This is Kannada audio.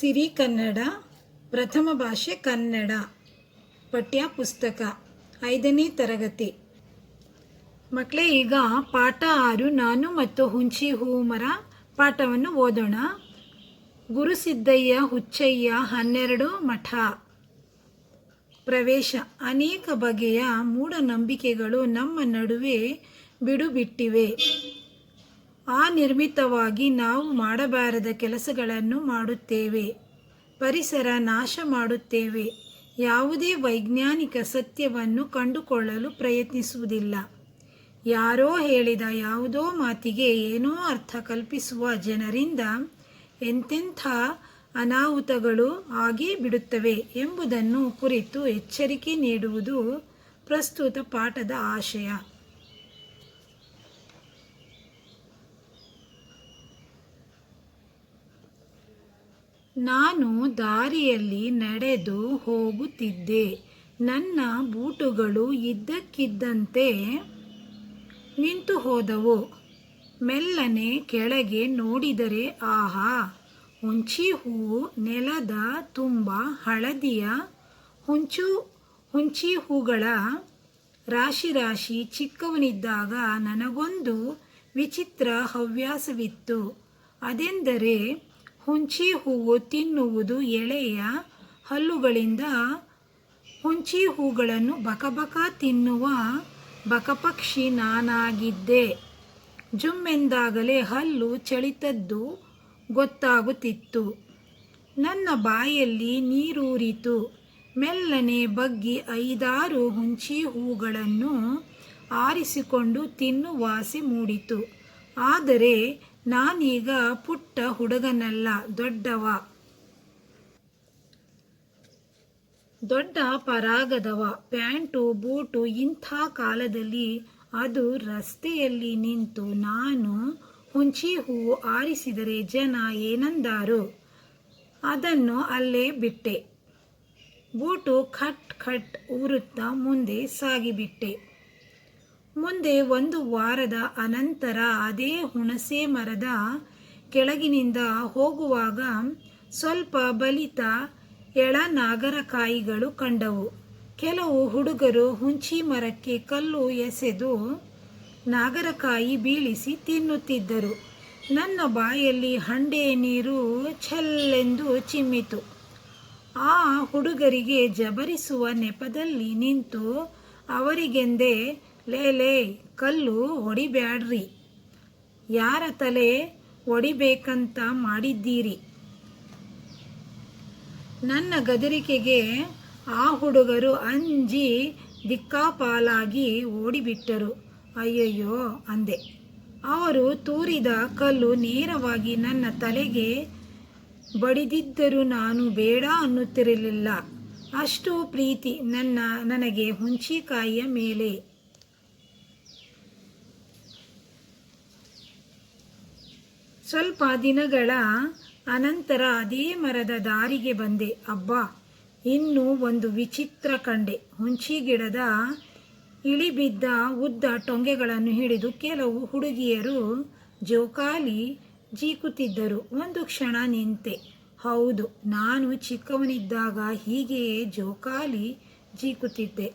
ಸಿರಿ ಕನ್ನಡ ಪ್ರಥಮ ಭಾಷೆ ಕನ್ನಡ ಪಠ್ಯ ಪುಸ್ತಕ 5ನೇ ತರಗತಿ. ಮಕ್ಕಳೇ, ಈಗ ಪಾಠ 6 ನಾನು ಮತ್ತು ಹುಂಚಿ ಹೂ ಮರ ಪಾಠವನ್ನು ಓದೋಣ. ಗುರುಸಿದ್ದಯ್ಯ ಹುಚ್ಚಯ್ಯ 12 ಮಠ. ಪ್ರವೇಶ. ಅನೇಕ ಬಗೆಯ ಮೂಢನಂಬಿಕೆಗಳು ನಮ್ಮ ನಡುವೆ ಬಿಡುಬಿಟ್ಟಿವೆ. ಅನಿರ್ಮಿತವಾಗಿ ನಾವು ಮಾಡಬಾರದ ಕೆಲಸಗಳನ್ನು ಮಾಡುತ್ತೇವೆ. ಪರಿಸರ ನಾಶ ಮಾಡುತ್ತೇವೆ. ಯಾವುದೇ ವೈಜ್ಞಾನಿಕ ಸತ್ಯವನ್ನು ಕಂಡುಕೊಳ್ಳಲು ಪ್ರಯತ್ನಿಸುವುದಿಲ್ಲ. ಯಾರೋ ಹೇಳಿದ ಯಾವುದೋ ಮಾತಿಗೆ ಏನೋ ಅರ್ಥ ಕಲ್ಪಿಸುವ ಜನರಿಂದ ಎಂತೆಂಥ ಅನಾಹುತಗಳು ಆಗೇ ಬಿಡುತ್ತವೆ ಎಂಬುದನ್ನು ಕುರಿತು ಎಚ್ಚರಿಕೆ ನೀಡುವುದು ಪ್ರಸ್ತುತ ಪಾಠದ ಆಶಯ. ನಾನು ದಾರಿಯಲ್ಲಿ ನಡೆದು ಹೋಗುತ್ತಿದ್ದೆ. ನನ್ನ ಬೂಟುಗಳು ಇದ್ದಕ್ಕಿದ್ದಂತೆ ನಿಂತು ಹೋದವು. ಮೆಲ್ಲನೆ ಕೆಳಗೆ ನೋಡಿದರೆ ಆಹಾ, ಹುಂಚಿ ಹೂವು ನೆಲದ ತುಂಬ ಹಳದಿಯ ಹುಂಚಿ ಹೂಗಳ ರಾಶಿ ರಾಶಿ. ಚಿಕ್ಕವನಿದ್ದಾಗ ನನಗೊಂದು ವಿಚಿತ್ರ ಹವ್ಯಾಸವಿತ್ತು. ಅದೆಂದರೆ ಹುಂಚಿ ಹೂವು ತಿನ್ನುವುದು. ಎಳೆಯ ಹಲ್ಲುಗಳಿಂದ ಹುಂಚಿ ಹೂಗಳನ್ನು ಬಕಬಕ ತಿನ್ನುವ ಬಕಪಕ್ಷಿ ನಾನಾಗಿದ್ದೆ. ಜುಮ್ಮೆಂದಾಗಲೇ ಹಲ್ಲು ಚಳಿತದ್ದು ಗೊತ್ತಾಗುತ್ತಿತ್ತು. ನನ್ನ ಬಾಯಲ್ಲಿ ನೀರೂರಿತು. ಮೆಲ್ಲನೆ ಬಗ್ಗಿ 5-6 ಹುಂಚಿ ಹೂಗಳನ್ನು ಆರಿಸಿಕೊಂಡು ತಿನ್ನುವಾಸೆ ಮೂಡಿತು. ಆದರೆ ನಾನೀಗ ಪುಟ್ಟ ಹುಡುಗನಲ್ಲ, ದೊಡ್ಡವ, ದೊಡ್ಡ ಪರಾಗದವ. Pant boot. ಇಂಥ ಕಾಲದಲ್ಲಿ ಅದು ರಸ್ತೆಯಲ್ಲಿ ನಿಂತು ನಾನು ಹುಂಚಿ ಹೂವು ಆರಿಸಿದರೆ ಜನ ಏನಂದಾರೋ ಅದನ್ನು ಅಲ್ಲೇ ಬಿಟ್ಟೆ. ಬೂಟು ಖಟ್ ಖಟ್ ಊರುತ್ತಾ ಮುಂದೆ ಸಾಗಿಬಿಟ್ಟೆ. ಮುಂದೆ 1 ವಾರದ ಅನಂತರ ಅದೇ ಹುಣಸೆ ಮರದ ಕೆಳಗಿನಿಂದ ಹೋಗುವಾಗ ಸ್ವಲ್ಪ ಬಲಿತ ಎಳನಾಗರಕಾಯಿಗಳು ಕಂಡವು. ಕೆಲವು ಹುಡುಗರು ಹುಂಚಿ ಮರಕ್ಕೆ ಕಲ್ಲು ಎಸೆದು ನಾಗರಕಾಯಿ ಬೀಳಿಸಿ ತಿನ್ನುತ್ತಿದ್ದರು. ನನ್ನ ಬಾಯಲ್ಲಿ ಹಂಡೆ ನೀರು ಛಲ್ಲೆಂದು ಚಿಮ್ಮಿತು. ಆ ಹುಡುಗರಿಗೆ ಜಬರಿಸುವ ನೆಪದಲ್ಲಿ ನಿಂತು ಅವರಿಗೆಂದೆ, ಲೇ ಕಲ್ಲು ಹೊಡಿಬ್ಯಾಡ್ರಿ, ಯಾರ ತಲೆ ಒಡಿಬೇಕಂತ ಮಾಡಿದ್ದೀರಿ? ನನ್ನ ಗದರಿಕೆಗೆ ಆ ಹುಡುಗರು ಅಂಜಿ ದಿಕ್ಕಾಪಾಲಾಗಿ ಓಡಿಬಿಟ್ಟರು. ಅಯ್ಯಯ್ಯೋ ಅಂದೆ. ಅವರು ತೂರಿದ ಕಲ್ಲು ನೇರವಾಗಿ ನನ್ನ ತಲೆಗೆ ಬಡಿದಿದ್ದರೂ ನಾನು ಬೇಡ ಅನ್ನುತ್ತಿರಲಿಲ್ಲ. ಅಷ್ಟು ಪ್ರೀತಿ ನನಗೆ ಹುಂಚಿಕಾಯಿಯ ಮೇಲೆ. ಸ್ವಲ್ಪ ದಿನಗಳ ಅನಂತರ ಅದೇ ಮರದ ದಾರಿಗೆ ಬಂದೆ. ಅಬ್ಬಾ, ಇನ್ನೂ ಒಂದು ವಿಚಿತ್ರ ಕಂಡೆ. ಹುಂಚಿ ಗಿಡದ ಇಳಿಬಿದ್ದ ಉದ್ದ ಟೊಂಗೆಗಳನ್ನು ಹಿಡಿದು ಕೆಲವು ಹುಡುಗಿಯರು ಜೋಕಾಲಿ ಜೀಕುತ್ತಿದ್ದರು. ಒಂದು ಕ್ಷಣ ನಿಂತೆ. ಹೌದು, ನಾನು ಚಿಕ್ಕವನಿದ್ದಾಗ ಹೀಗೆಯೇ ಜೋಕಾಲಿ ಜೀಕುತ್ತಿದ್ದೆ.